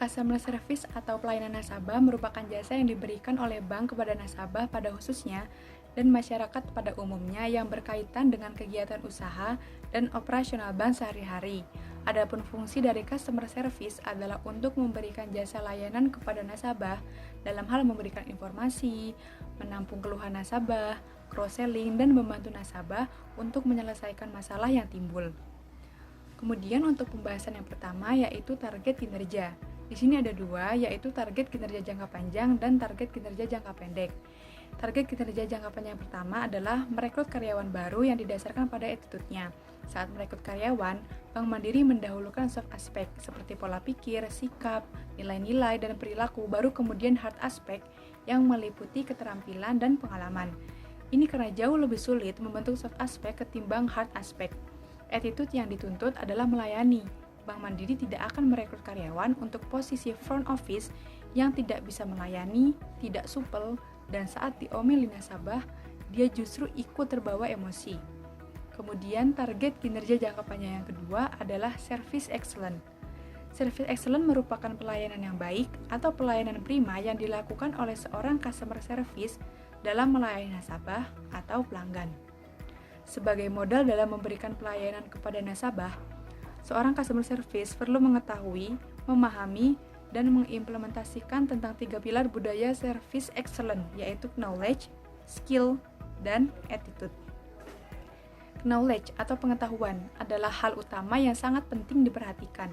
Customer service atau pelayanan nasabah merupakan jasa yang diberikan oleh bank kepada nasabah pada khususnya dan masyarakat pada umumnya yang berkaitan dengan kegiatan usaha dan operasional bank sehari-hari. Adapun fungsi dari customer service adalah untuk memberikan jasa layanan kepada nasabah dalam hal memberikan informasi, menampung keluhan nasabah, cross-selling, dan membantu nasabah untuk menyelesaikan masalah yang timbul. Kemudian untuk pembahasan yang pertama yaitu target kinerja. Di sini ada dua, yaitu target kinerja jangka panjang dan target kinerja jangka pendek. Target kinerja jangka panjang yang pertama adalah merekrut karyawan baru yang didasarkan pada attitude-nya. Saat merekrut karyawan, Bank Mandiri mendahulukan soft aspek seperti pola pikir, sikap, nilai-nilai, dan perilaku, baru kemudian hard aspek yang meliputi keterampilan dan pengalaman. Ini karena jauh lebih sulit membentuk soft aspek ketimbang hard aspek. Attitude yang dituntut adalah melayani. Bank Mandiri tidak akan merekrut karyawan untuk posisi front office yang tidak bisa melayani, tidak supel, dan saat diomeli nasabah, dia justru ikut terbawa emosi. Kemudian target kinerja jangka panjang yang kedua adalah service excellent. Service excellent merupakan pelayanan yang baik atau pelayanan prima yang dilakukan oleh seorang customer service dalam melayani nasabah atau pelanggan. Sebagai modal dalam memberikan pelayanan kepada nasabah, seorang customer service perlu mengetahui, memahami, dan mengimplementasikan tentang 3 pilar budaya service excellent, yaitu knowledge, skill, dan attitude. Knowledge atau pengetahuan adalah hal utama yang sangat penting diperhatikan,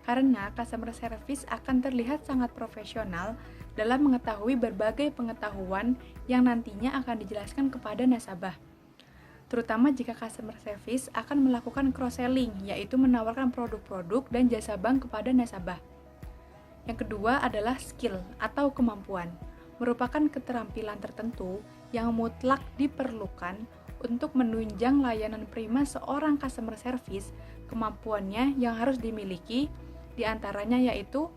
karena customer service akan terlihat sangat profesional dalam mengetahui berbagai pengetahuan yang nantinya akan dijelaskan kepada nasabah. Terutama jika customer service akan melakukan cross-selling, yaitu menawarkan produk-produk dan jasa bank kepada nasabah. Yang kedua adalah skill atau kemampuan, merupakan keterampilan tertentu yang mutlak diperlukan untuk menunjang layanan prima seorang customer service. Kemampuannya yang harus dimiliki diantaranya yaitu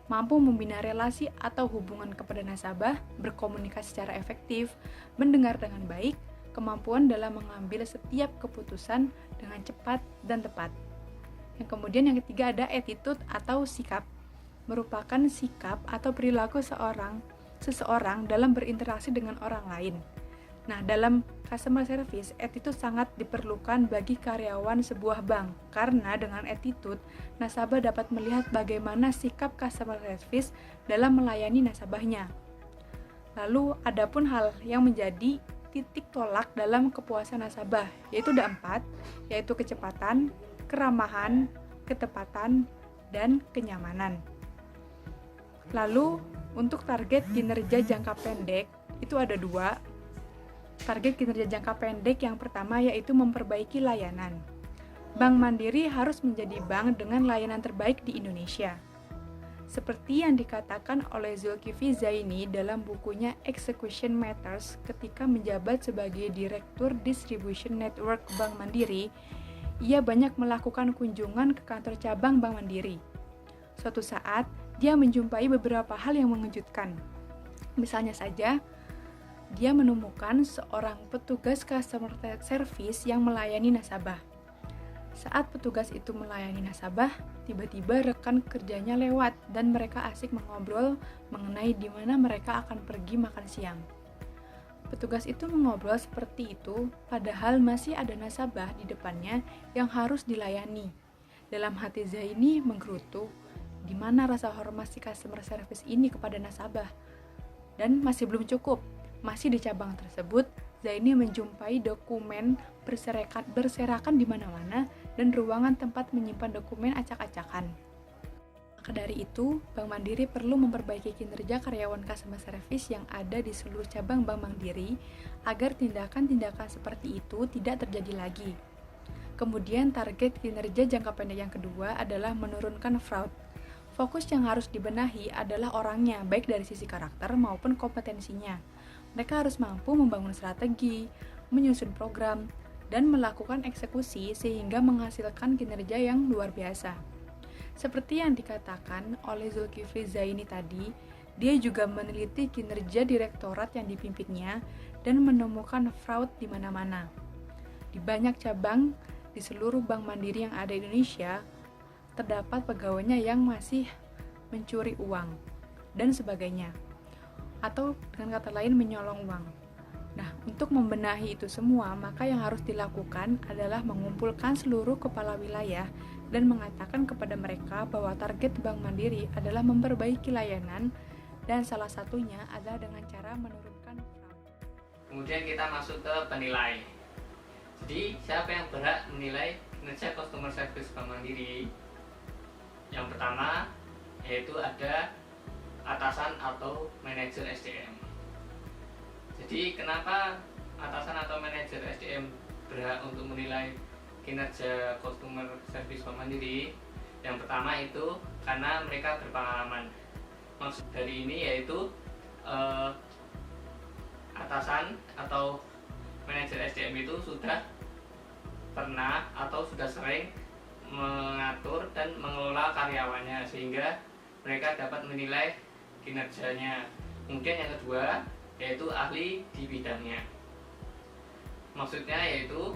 mampu membina relasi atau hubungan kepada nasabah, berkomunikasi secara efektif, mendengar dengan baik, kemampuan dalam mengambil setiap keputusan dengan cepat dan tepat. Yang kemudian yang ketiga ada attitude atau sikap, merupakan sikap atau perilaku seseorang dalam berinteraksi dengan orang lain. Nah, dalam customer service, attitude sangat diperlukan bagi karyawan sebuah bank, karena dengan attitude, nasabah dapat melihat bagaimana sikap customer service dalam melayani nasabahnya. Lalu, adapun hal yang menjadi titik tolak dalam kepuasan nasabah, yaitu ada 4, yaitu kecepatan, keramahan, ketepatan, dan kenyamanan. Lalu, untuk target kinerja jangka pendek, itu ada 2. Target kinerja jangka pendek yang pertama yaitu memperbaiki layanan. Bank Mandiri harus menjadi bank dengan layanan terbaik di Indonesia. Seperti yang dikatakan oleh Zulkifli Zaini dalam bukunya Execution Matters ketika menjabat sebagai Direktur Distribution Network Bank Mandiri, ia banyak melakukan kunjungan ke kantor cabang Bank Mandiri. Suatu saat, dia menjumpai beberapa hal yang mengejutkan. Misalnya saja, dia menemukan seorang petugas customer service yang melayani nasabah. Saat petugas itu melayani nasabah, tiba-tiba rekan kerjanya lewat dan mereka asik mengobrol mengenai di mana mereka akan pergi makan siang. Petugas itu mengobrol seperti itu, padahal masih ada nasabah di depannya yang harus dilayani. Dalam hati Zaini menggerutu, di mana rasa hormat si customer service ini kepada nasabah? Dan masih belum cukup, masih di cabang tersebut, Zaini menjumpai dokumen berserakan di mana-mana dan ruangan tempat menyimpan dokumen acak-acakan. Maka dari itu, Bank Mandiri perlu memperbaiki kinerja karyawan customer service yang ada di seluruh cabang Bank Mandiri agar tindakan-tindakan seperti itu tidak terjadi lagi. Kemudian target kinerja jangka pendek yang kedua adalah menurunkan fraud. Fokus yang harus dibenahi adalah orangnya, baik dari sisi karakter maupun kompetensinya. Mereka harus mampu membangun strategi, menyusun program, dan melakukan eksekusi sehingga menghasilkan kinerja yang luar biasa. Seperti yang dikatakan oleh Zulkifli Zaini tadi, dia juga meneliti kinerja direktorat yang dipimpinnya dan menemukan fraud di mana-mana. Di banyak cabang di seluruh Bank Mandiri yang ada di Indonesia, terdapat pegawainya yang masih mencuri uang, dan sebagainya. Atau dengan kata lain menyolong uang. Nah, untuk membenahi itu semua, maka yang harus dilakukan adalah mengumpulkan seluruh kepala wilayah dan mengatakan kepada mereka bahwa target Bank Mandiri adalah memperbaiki layanan dan salah satunya adalah dengan cara menurunkan fraud. Kemudian kita masuk ke penilai. Jadi, siapa yang berhak menilai kinerja customer service Bank Mandiri? Yang pertama, yaitu ada atasan atau manajer SDM. Jadi kenapa atasan atau manajer SDM berhak untuk menilai kinerja customer service Bank Mandiri? Yang pertama itu karena mereka berpengalaman. Maksud dari ini yaitu atasan atau manajer SDM itu sudah pernah atau sudah sering mengatur dan mengelola karyawannya sehingga mereka dapat menilai kinerjanya. Kemudian yang kedua yaitu ahli di bidangnya. Maksudnya yaitu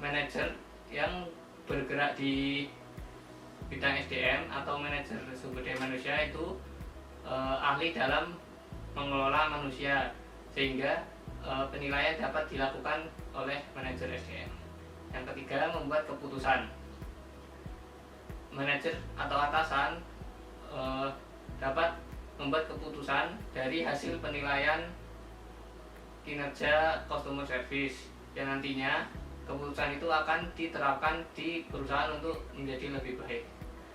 manajer yang bergerak di bidang SDM atau manajer sumber daya manusia itu ahli dalam mengelola manusia sehingga penilaian dapat dilakukan oleh manajer SDM. Yang ketiga, membuat keputusan. Manajer atau atasan dapat membuat keputusan dari hasil penilaian kinerja customer service yang nantinya keputusan itu akan diterapkan di perusahaan untuk menjadi lebih baik.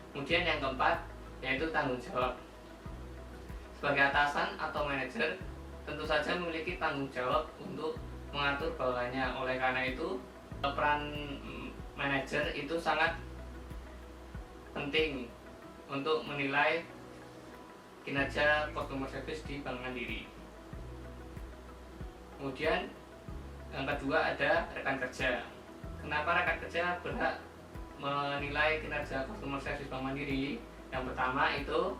Kemudian yang keempat yaitu tanggung jawab. Sebagai atasan atau manajer tentu saja memiliki tanggung jawab untuk mengatur bawahannya. Oleh karena itu peran manajer itu sangat penting untuk menilai kinerja customer service di Bank Mandiri. Kemudian yang kedua ada rekan kerja. Kenapa rekan kerja berhak menilai kinerja customer service Bank Mandiri? Yang pertama itu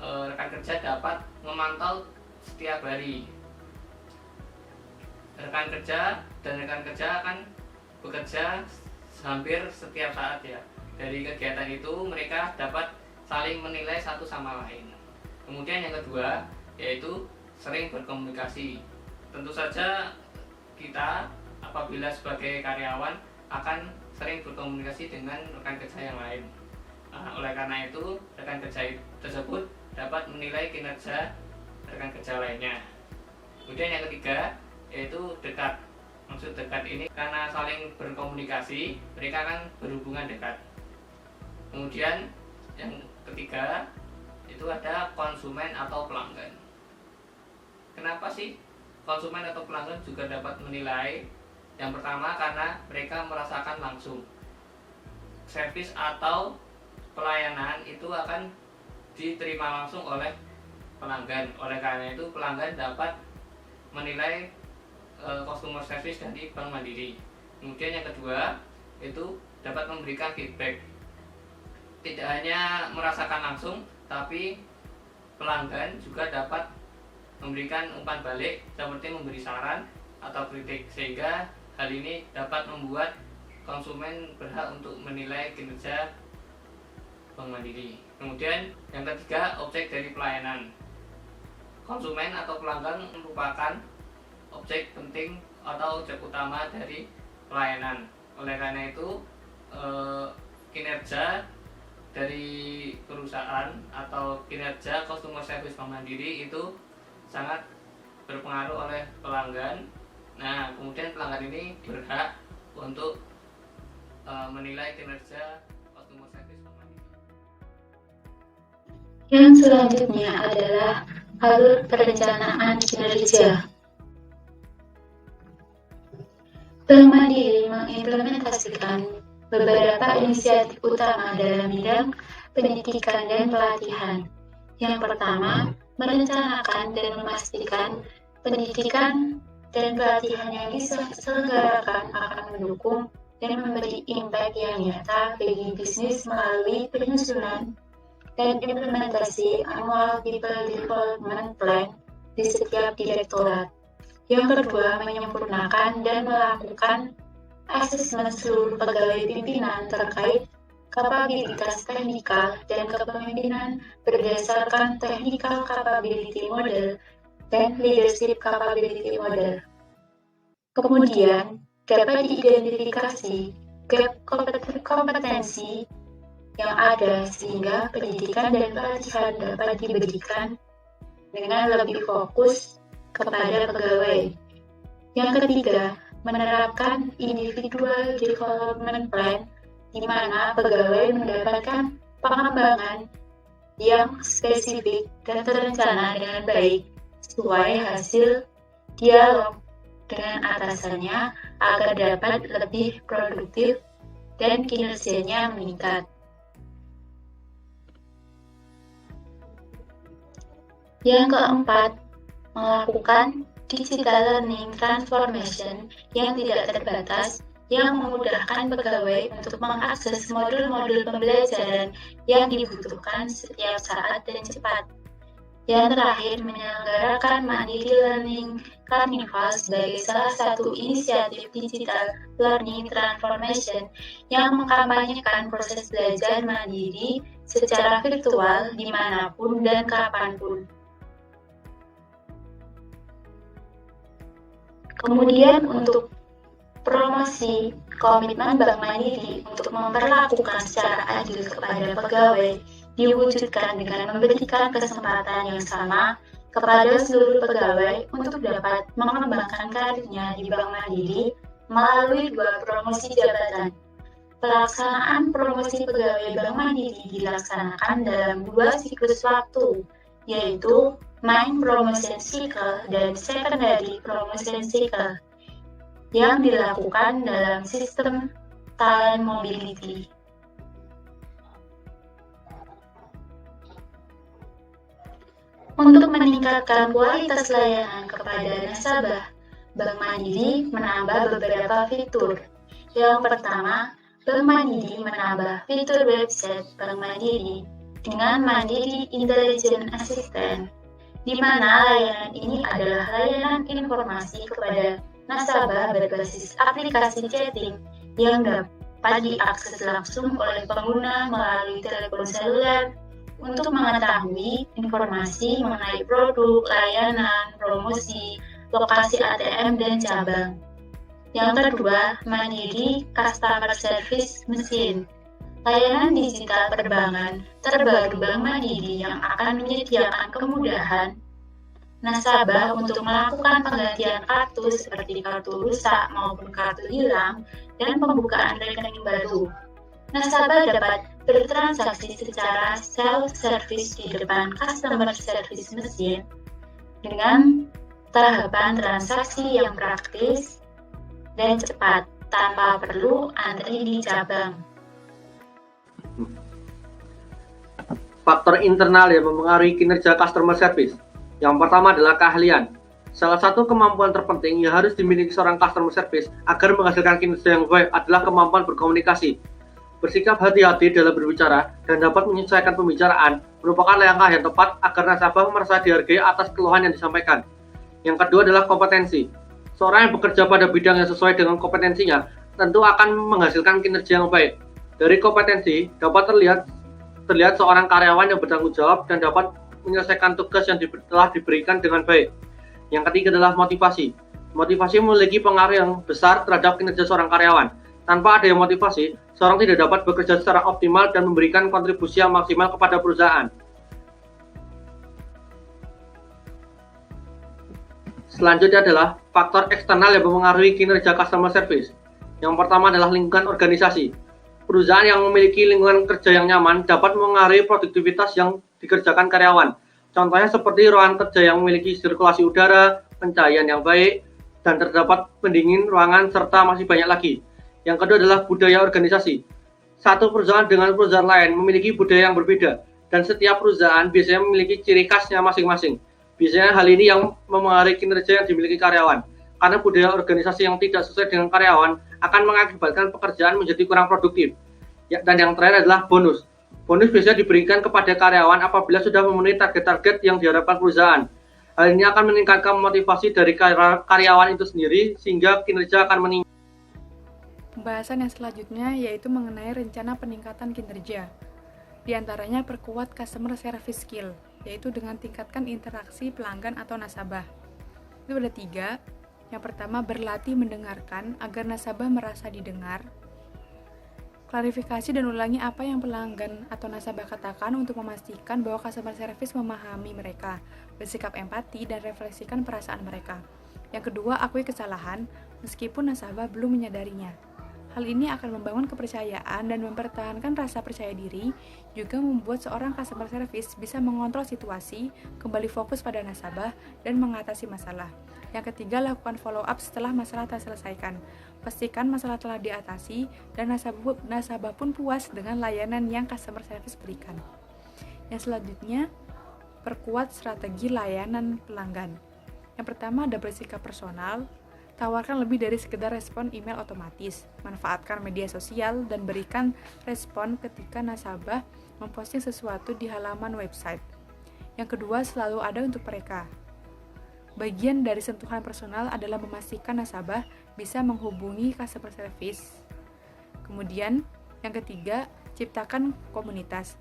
rekan kerja dapat memantau setiap hari. Rekan kerja akan bekerja hampir setiap saat ya. Dari kegiatan itu mereka dapat saling menilai satu sama lain. Kemudian yang kedua yaitu sering berkomunikasi. Tentu saja kita apabila sebagai karyawan akan sering berkomunikasi dengan rekan kerja yang lain. Oleh karena itu rekan kerja tersebut dapat menilai kinerja rekan kerja lainnya. Kemudian yang ketiga yaitu dekat. Maksud dekat ini karena saling berkomunikasi mereka akan berhubungan dekat. Kemudian yang ketiga itu ada konsumen atau pelanggan. Kenapa sih konsumen atau pelanggan juga dapat menilai? Yang pertama karena mereka merasakan langsung servis atau pelayanan itu akan diterima langsung oleh pelanggan. Oleh karena itu pelanggan dapat menilai customer service dari Bank Mandiri. Kemudian yang kedua itu dapat memberikan feedback. Tidak hanya merasakan langsung, tapi pelanggan juga dapat memberikan umpan balik seperti memberi saran atau kritik sehingga hal ini dapat membuat konsumen berhak untuk menilai kinerja Bank Mandiri. Kemudian yang ketiga objek dari pelayanan. Konsumen atau pelanggan merupakan objek penting atau objek utama dari pelayanan. Oleh karena itu kinerja dari perusahaan atau kinerja customer service Bank Mandiri itu sangat berpengaruh oleh pelanggan. Nah, kemudian pelanggan ini berhak untuk menilai kinerja customer service Bank Mandiri. Yang selanjutnya adalah alur perencanaan kinerja. Bank Mandiri mengimplementasikan beberapa inisiatif utama dalam bidang pendidikan dan pelatihan. Yang pertama, merencanakan dan memastikan pendidikan dan pelatihan yang diselenggarakan akan mendukung dan memberi impact yang nyata bagi bisnis melalui penyusunan dan implementasi Annual People Development Plan di setiap direktorat. Yang kedua, menyempurnakan dan melakukan asesmen seluruh pegawai pimpinan terkait kapabilitas teknikal dan kepemimpinan berdasarkan technical capability model dan leadership capability model. Kemudian, dapat diidentifikasi gap kompetensi yang ada sehingga pendidikan dan pelatihan dapat diberikan dengan lebih fokus kepada pegawai. Yang ketiga, menerapkan individual development plan di mana pegawai mendapatkan pengembangan yang spesifik dan terencana dengan baik sesuai hasil dialog dengan atasannya agar dapat lebih produktif dan kinerjanya meningkat. Yang keempat, melakukan digital learning transformation yang tidak terbatas yang memudahkan pegawai untuk mengakses modul-modul pembelajaran yang dibutuhkan setiap saat dan cepat. Yang terakhir, menyelenggarakan Mandiri Learning Carnival sebagai salah satu inisiatif digital learning transformation yang mengkampanyekan proses belajar mandiri secara virtual dimanapun dan kapanpun. Kemudian untuk promosi komitmen Bank Mandiri untuk memperlakukan secara adil kepada pegawai diwujudkan dengan memberikan kesempatan yang sama kepada seluruh pegawai untuk dapat mengembangkan karirnya di Bank Mandiri melalui 2 promosi jabatan. Pelaksanaan promosi pegawai Bank Mandiri dilaksanakan dalam 2 siklus waktu, yaitu Main Promotion Cycle dan Secondary Promotion Cycle, yang dilakukan dalam sistem talent mobility. Untuk meningkatkan kualitas layanan kepada nasabah, Bank Mandiri menambah beberapa fitur. Yang pertama, Bank Mandiri menambah fitur website Bank Mandiri dengan Mandiri Intelligent Assistant, di mana layanan ini adalah layanan informasi kepada nasabah berbasis aplikasi chatting yang dapat diakses langsung oleh pengguna melalui telepon seluler untuk mengetahui informasi mengenai produk, layanan, promosi, lokasi ATM, dan cabang. Yang kedua, Mandiri Customer Service Machine, layanan digital perbankan terbaru Bank Mandiri yang akan menyediakan kemudahan nasabah untuk melakukan penggantian kartu seperti kartu rusak maupun kartu hilang dan pembukaan rekening baru. Nasabah dapat bertransaksi secara self-service di depan customer service machine dengan tahapan transaksi yang praktis dan cepat tanpa perlu antri di cabang. Faktor internal yang mempengaruhi kinerja customer service. Yang pertama adalah keahlian. Salah satu kemampuan terpenting yang harus dimiliki seorang customer service agar menghasilkan kinerja yang baik adalah kemampuan berkomunikasi. Bersikap hati-hati dalam berbicara dan dapat menyesuaikan pembicaraan merupakan langkah yang tepat agar nasabah merasa dihargai atas keluhan yang disampaikan. Yang kedua adalah kompetensi. Seorang yang bekerja pada bidang yang sesuai dengan kompetensinya tentu akan menghasilkan kinerja yang baik. Dari kompetensi dapat terlihat seorang karyawan yang bertanggung jawab dan dapat menyelesaikan tugas yang telah diberikan dengan baik. Yang ketiga adalah motivasi. Motivasi memiliki pengaruh yang besar terhadap kinerja seorang karyawan. Tanpa adanya motivasi, seorang tidak dapat bekerja secara optimal dan memberikan kontribusi yang maksimal kepada perusahaan. Selanjutnya adalah faktor eksternal yang mempengaruhi kinerja customer service. Yang pertama adalah lingkungan organisasi. Perusahaan yang memiliki lingkungan kerja yang nyaman dapat mengaruhi produktivitas yang dikerjakan karyawan. Contohnya seperti ruangan kerja yang memiliki sirkulasi udara, pencahayaan yang baik, dan terdapat pendingin ruangan, serta masih banyak lagi. Yang kedua adalah budaya organisasi. Satu perusahaan dengan perusahaan lain memiliki budaya yang berbeda, dan setiap perusahaan biasanya memiliki ciri khasnya masing-masing. Biasanya hal ini yang mempengaruhi kinerja yang dimiliki karyawan. Karena budaya organisasi yang tidak sesuai dengan karyawan akan mengakibatkan pekerjaan menjadi kurang produktif. Dan yang terakhir adalah bonus. Bonus biasanya diberikan kepada karyawan apabila sudah memenuhi target-target yang diharapkan perusahaan. Hal ini akan meningkatkan motivasi dari karyawan itu sendiri sehingga kinerja akan meningkat. Pembahasan yang selanjutnya yaitu mengenai rencana peningkatan kinerja. Di antaranya perkuat customer service skill, yaitu dengan tingkatkan interaksi pelanggan atau nasabah. Itu ada 3. Yang pertama, berlatih mendengarkan agar nasabah merasa didengar. Klarifikasi dan ulangi apa yang pelanggan atau nasabah katakan untuk memastikan bahwa customer service memahami mereka, bersikap empati, dan refleksikan perasaan mereka. Yang kedua, akui kesalahan meskipun nasabah belum menyadarinya. Hal ini akan membangun kepercayaan dan mempertahankan rasa percaya diri, juga membuat seorang customer service bisa mengontrol situasi, kembali fokus pada nasabah, dan mengatasi masalah. Yang ketiga, lakukan follow up setelah masalah terselesaikan. Pastikan masalah telah diatasi dan nasabah pun puas dengan layanan yang customer service berikan. Yang selanjutnya, perkuat strategi layanan pelanggan. Yang pertama, ada bersikap personal. Tawarkan lebih dari sekedar respon email otomatis. Manfaatkan media sosial dan berikan respon ketika nasabah memposting sesuatu di halaman website. Yang kedua, selalu ada untuk mereka. Bagian dari sentuhan personal adalah memastikan nasabah bisa menghubungi customer service. Kemudian, yang ketiga, ciptakan komunitas.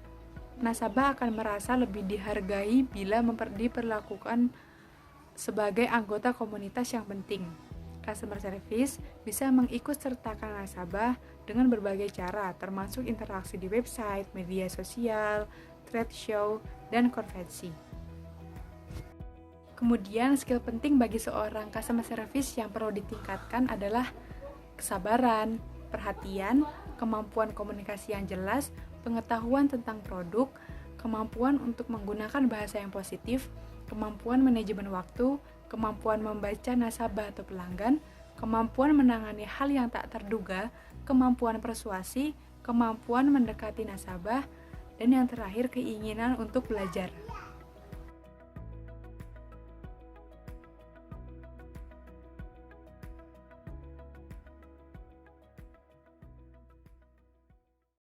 Nasabah akan merasa lebih dihargai bila diperlakukan sebagai anggota komunitas yang penting. Customer service bisa mengikutsertakan nasabah dengan berbagai cara, termasuk interaksi di website, media sosial, trade show, dan konvensi. Kemudian, skill penting bagi seorang customer service yang perlu ditingkatkan adalah kesabaran, perhatian, kemampuan komunikasi yang jelas, pengetahuan tentang produk, kemampuan untuk menggunakan bahasa yang positif, kemampuan manajemen waktu, kemampuan membaca nasabah atau pelanggan, kemampuan menangani hal yang tak terduga, kemampuan persuasi, kemampuan mendekati nasabah, dan yang terakhir keinginan untuk belajar.